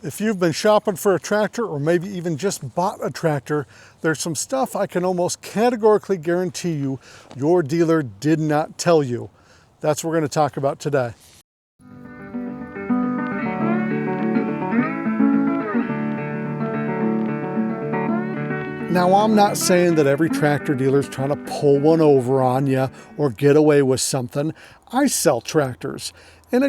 If you've been shopping for a tractor or maybe even just bought a tractor, there's some stuff I can almost categorically guarantee you your dealer did not tell you. That's what we're going to talk about today. Now, I'm not saying that every tractor dealer is trying to pull one over on you or get away with something. I sell tractors. And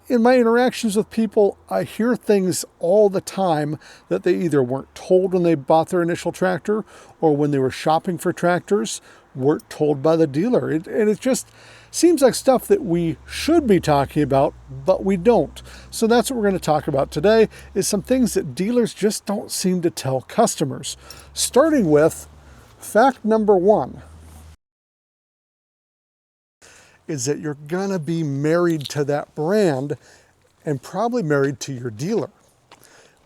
in my interactions with people, I hear things all the time that they either weren't told when they bought their initial tractor or when they were shopping for tractors, weren't told by the dealer. And it just seems like stuff that we should be talking about, but we don't. So that's what we're going to talk about today, is some things that dealers just don't seem to tell customers. Starting with fact number one, is that you're gonna be married to that brand and probably married to your dealer.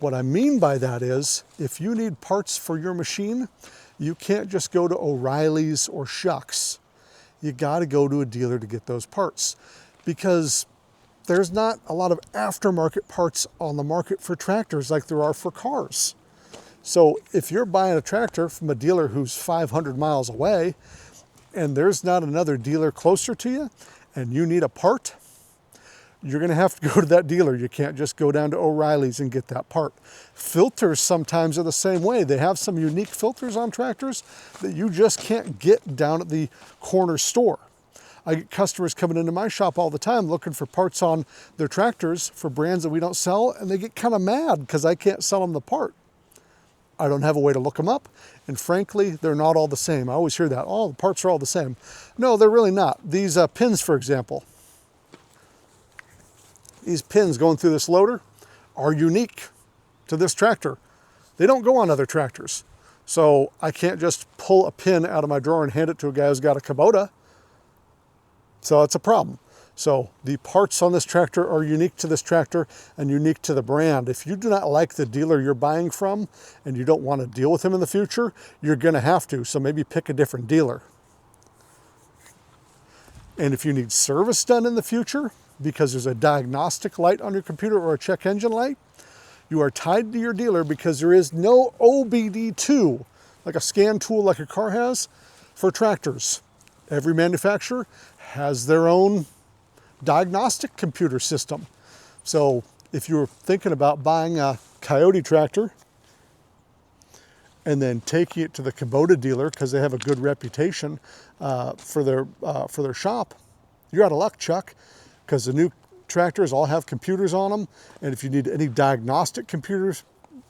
What I mean by that is, if you need parts for your machine, you can't just go to O'Reilly's or Schuck's. You gotta go to a dealer to get those parts, because there's not a lot of aftermarket parts on the market for tractors like there are for cars. So if you're buying a tractor from a dealer who's 500 miles away, and there's not another dealer closer to you, and you need a part, you're gonna have to go to that dealer. You can't just go down to O'Reilly's and get that part. Filters sometimes are the same way. They have some unique filters on tractors that you just can't get down at the corner store. I get customers coming into my shop all the time looking for parts on their tractors for brands that we don't sell, and they get kind of mad because I can't sell them the part. I don't have a way to look them up, and frankly, they're not all the same. I always hear that, oh, the parts are all the same. No, they're really not. These pins, for example, these pins going through this loader are unique to this tractor. They don't go on other tractors. So I can't just pull a pin out of my drawer and hand it to a guy who's got a Kubota. So it's a problem. So the parts on this tractor are unique to this tractor and unique to the brand. If you do not like the dealer you're buying from and you don't want to deal with him in the future, you're going to have to. So maybe pick a different dealer. And if you need service done in the future because there's a diagnostic light on your computer or a check engine light, you are tied to your dealer, because there is no OBD2, like a scan tool like a car has, for tractors. Every manufacturer has their own diagnostic computer system. So if you're thinking about buying a Coyote tractor and then taking it to the Kubota dealer because they have a good reputation for their shop, you're out of luck, Chuck, because the new tractors all have computers on them, and if you need any diagnostic computer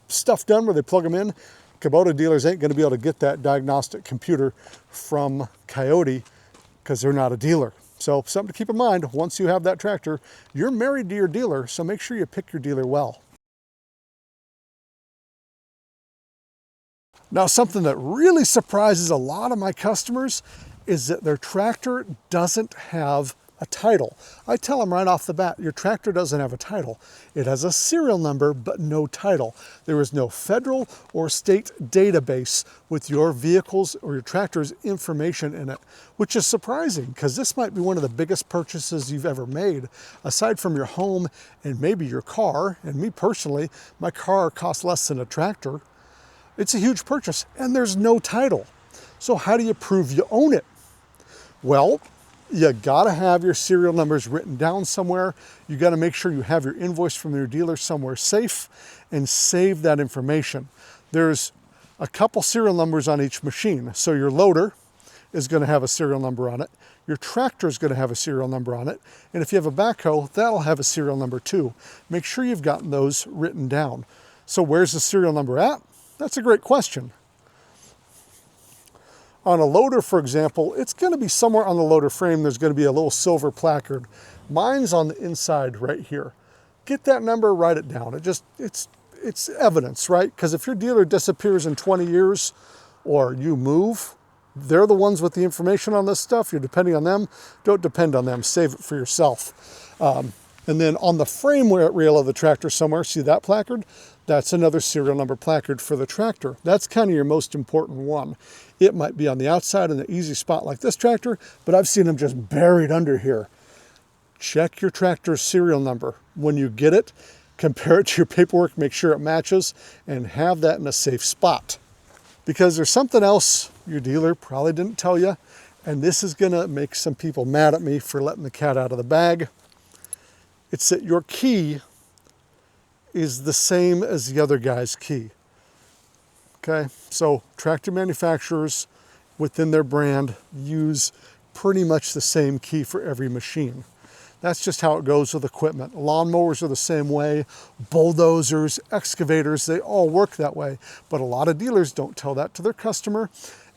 stuff done where they plug them in, Kubota dealers ain't going to be able to get that diagnostic computer from Coyote because they're not a dealer. So something to keep in mind, once you have that tractor, you're married to your dealer, so make sure you pick your dealer well. Now, something that really surprises a lot of my customers is that their tractor doesn't have a title. I tell them right off the bat, your tractor doesn't have a title. It has a serial number, but no title. There is no federal or state database with your vehicle's or your tractor's information in it, which is surprising because this might be one of the biggest purchases you've ever made, aside from your home and maybe your car. And me personally, my car costs less than a tractor. It's a huge purchase and there's no title. So how do you prove you own it? Well, you gotta have your serial numbers written down somewhere. You gotta make sure you have your invoice from your dealer somewhere safe and save that information. There's a couple serial numbers on each machine. So your loader is gonna have a serial number on it. Your tractor is gonna have a serial number on it. And if you have a backhoe, that'll have a serial number too. Make sure you've gotten those written down. So where's the serial number at? That's a great question. On a loader, for example, it's going to be somewhere on the loader frame. There's going to be a little silver placard. Mine's on the inside right here. Get that number, write it down. It's evidence, right? Because if your dealer disappears in 20 years or you move, they're the ones with the information on this stuff. You're depending on them. Don't depend on them. Save it for yourself. And then on the frame rail of the tractor somewhere, see that placard? That's another serial number placard for the tractor. That's kind of your most important one. It might be on the outside in an easy spot like this tractor, but I've seen them just buried under here. Check your tractor's serial number. When you get it, compare it to your paperwork, make sure it matches, and have that in a safe spot. Because there's something else your dealer probably didn't tell you, and this is gonna make some people mad at me for letting the cat out of the bag. It's that your key is the same as the other guy's key. Okay, so tractor manufacturers within their brand use pretty much the same key for every machine. That's just how it goes with equipment. Lawnmowers are the same way, bulldozers, excavators, they all work that way. But a lot of dealers don't tell that to their customer,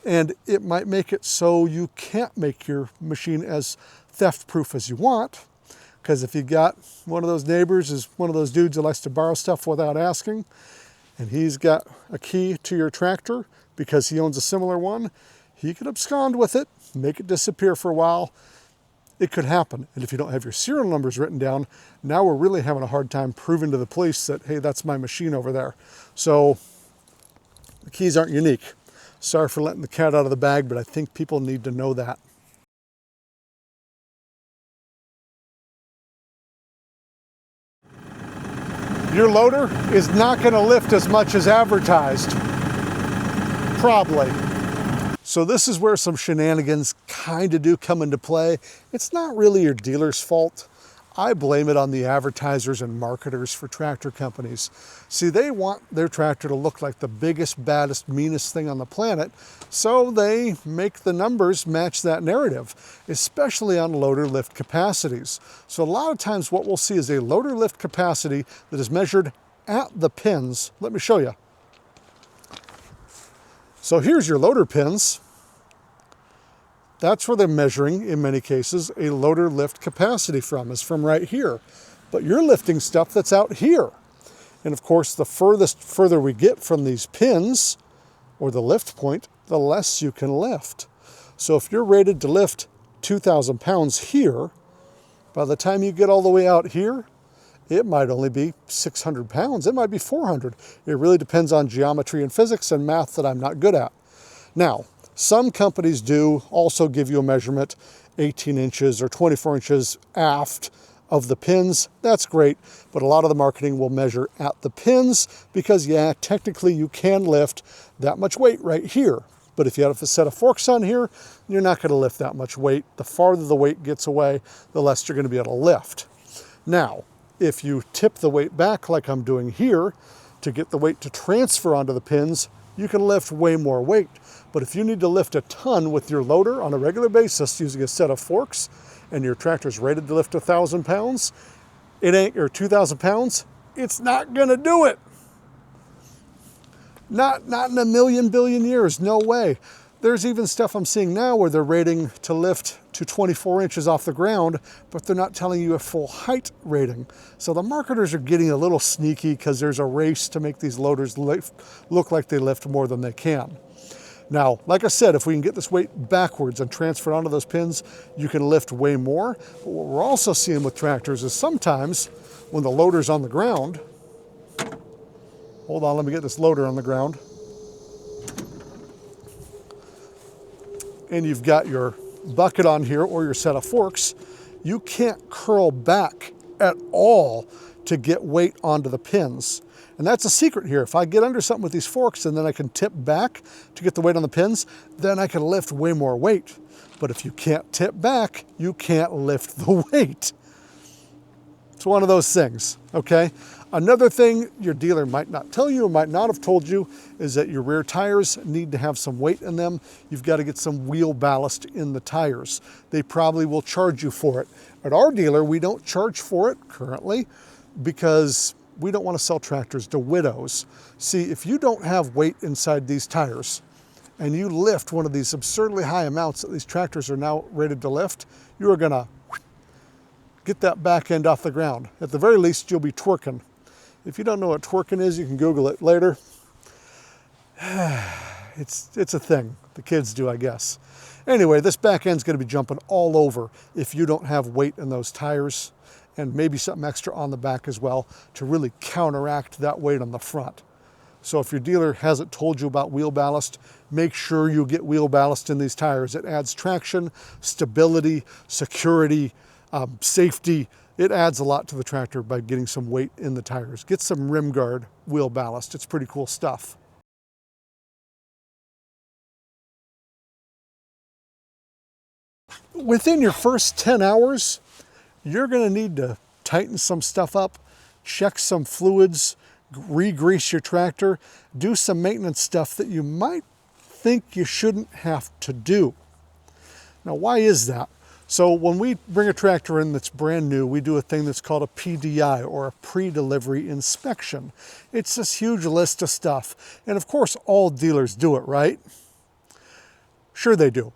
and it might make it so you can't make your machine as theft-proof as you want. Because if you got one of those neighbors is one of those dudes who likes to borrow stuff without asking, and he's got a key to your tractor because he owns a similar one, he could abscond with it, make it disappear for a while. It could happen. And if you don't have your serial numbers written down, now we're really having a hard time proving to the police that, hey, that's my machine over there. So the keys aren't unique. Sorry for letting the cat out of the bag, but I think people need to know that. Your loader is not going to lift as much as advertised. Probably. So this is where some shenanigans kind of do come into play. It's not really your dealer's fault. I blame it on the advertisers and marketers for tractor companies. See, they want their tractor to look like the biggest, baddest, meanest thing on the planet, so they make the numbers match that narrative, especially on loader lift capacities. So a lot of times what we'll see is a loader lift capacity that is measured at the pins. Let me show you. So here's your loader pins. That's where they're measuring, in many cases, a loader lift capacity from, is from right here. But you're lifting stuff that's out here. And of course, the further we get from these pins, or the lift point, the less you can lift. So if you're rated to lift 2,000 pounds here, by the time you get all the way out here, it might only be 600 pounds. It might be 400. It really depends on geometry and physics and math that I'm not good at. Now, some companies do also give you a measurement 18 inches or 24 inches aft of the pins. That's great, but a lot of the marketing will measure at the pins because, yeah, technically you can lift that much weight right here. But if you have a set of forks on here, you're not going to lift that much weight. The farther the weight gets away, the less you're going to be able to lift. Now, if you tip the weight back like I'm doing here to get the weight to transfer onto the pins, you can lift way more weight. But if you need to lift a ton with your loader on a regular basis using a set of forks, and your tractor's rated to lift 1,000 pounds, or 2,000 pounds, it's not gonna do it. Not in a million billion years, no way. There's even stuff I'm seeing now where they're rating to lift to 24 inches off the ground, but they're not telling you a full height rating. So the marketers are getting a little sneaky because there's a race to make these loaders look like they lift more than they can. Now, like I said, if we can get this weight backwards and transfer it onto those pins, you can lift way more. But what we're also seeing with tractors is sometimes when the loader's on the ground, hold on, let me get this loader on the ground. And you've got your bucket on here or your set of forks, you can't curl back at all to get weight onto the pins. And that's a secret here. If I get under something with these forks and then I can tip back to get the weight on the pins, then I can lift way more weight. But if you can't tip back, you can't lift the weight. It's one of those things, okay? Another thing your dealer might not tell you or might not have told you is that your rear tires need to have some weight in them. You've got to get some wheel ballast in the tires. They probably will charge you for it. At our dealer, we don't charge for it currently because we don't want to sell tractors to widows. See, if you don't have weight inside these tires and you lift one of these absurdly high amounts that these tractors are now rated to lift, you are gonna get that back end off the ground. At the very least, you'll be twerking. If you don't know what twerking is, you can Google it later. It's a thing. The kids do, I guess. Anyway, this back end's gonna be jumping all over if you don't have weight in those tires, and maybe something extra on the back as well to really counteract that weight on the front. So if your dealer hasn't told you about wheel ballast, make sure you get wheel ballast in these tires. It adds traction, stability, security, safety. It adds a lot to the tractor by getting some weight in the tires. Get some rim guard wheel ballast. It's pretty cool stuff. Within your first 10 hours, you're going to need to tighten some stuff up, check some fluids, re-grease your tractor, do some maintenance stuff that you might think you shouldn't have to do. Now, why is that? So when we bring a tractor in that's brand new, we do a thing that's called a PDI, or a pre-delivery inspection. It's this huge list of stuff. And of course, all dealers do it, right? Sure they do.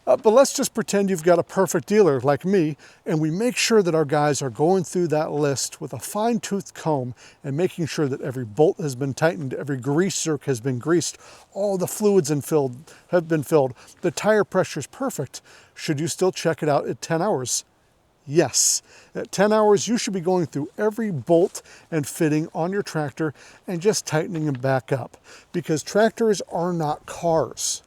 But let's just pretend you've got a perfect dealer like me, and we make sure that our guys are going through that list with a fine-tooth comb and making sure that every bolt has been tightened, every grease zerk has been greased, all the fluids have been filled, the tire pressure is perfect. Should you still check it out at 10 hours? Yes. At 10 hours, you should be going through every bolt and fitting on your tractor and just tightening them back up, because tractors are not cars.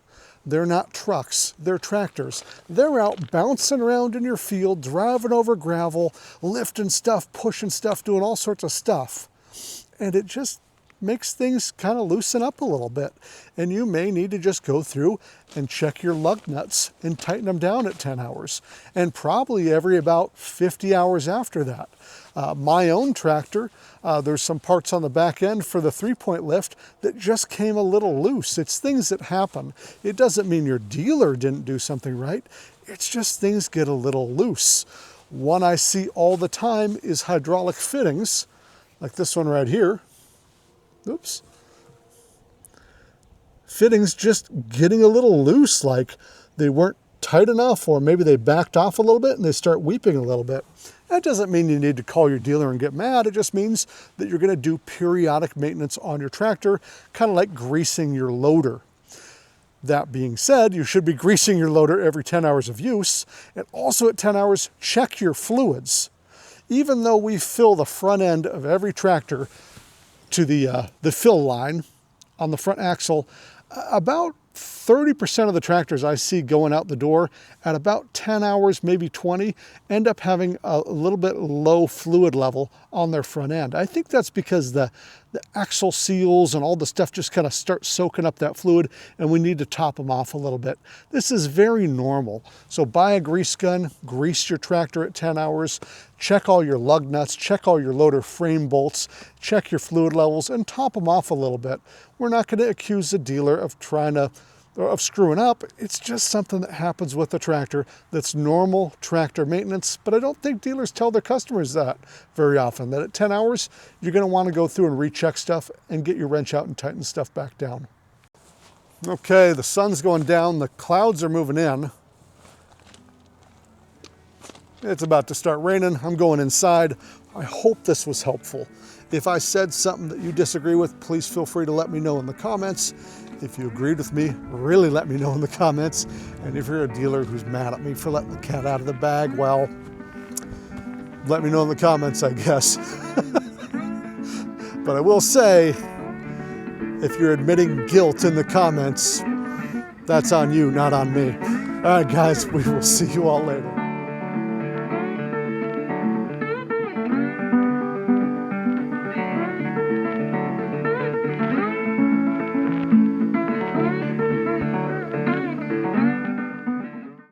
They're not trucks, they're tractors. They're out bouncing around in your field, driving over gravel, lifting stuff, pushing stuff, doing all sorts of stuff. And it just makes things kind of loosen up a little bit. And you may need to just go through and check your lug nuts and tighten them down at 10 hours. And probably every about 50 hours after that. My own tractor, there's some parts on the back end for the 3-point lift that just came a little loose. It's things that happen. It doesn't mean your dealer didn't do something right. It's just things get a little loose. One I see all the time is hydraulic fittings, like this one right here. Oops. Fittings just getting a little loose, like they weren't tight enough, or maybe they backed off a little bit and they start weeping a little bit. That doesn't mean you need to call your dealer and get mad. It just means that you're going to do periodic maintenance on your tractor, kind of like greasing your loader. That being said, you should be greasing your loader every 10 hours of use, and also at 10 hours, check your fluids. Even though we fill the front end of every tractor to the fill line on the front axle, about 30% of the tractors I see going out the door at about 10 hours, maybe 20, end up having a little bit low fluid level on their front end. I think that's because the axle seals and all the stuff just kind of start soaking up that fluid, and we need to top them off a little bit. This is very normal. So buy a grease gun, grease your tractor at 10 hours, check all your lug nuts, check all your loader frame bolts, check your fluid levels, and top them off a little bit. We're not going to accuse the dealer of screwing up. It's just something that happens with the tractor that's normal tractor maintenance, but I don't think dealers tell their customers that very often, that at 10 hours, you're going to want to go through and recheck stuff and get your wrench out and tighten stuff back down. Okay, the sun's going down, the clouds are moving in. It's about to start raining. I'm going inside. I hope this was helpful. If I said something that you disagree with, please feel free to let me know in the comments. If you agreed with me, really let me know in the comments. And if you're a dealer who's mad at me for letting the cat out of the bag, well, let me know in the comments, I guess. But I will say, if you're admitting guilt in the comments, that's on you, not on me. All right, guys, we will see you all later.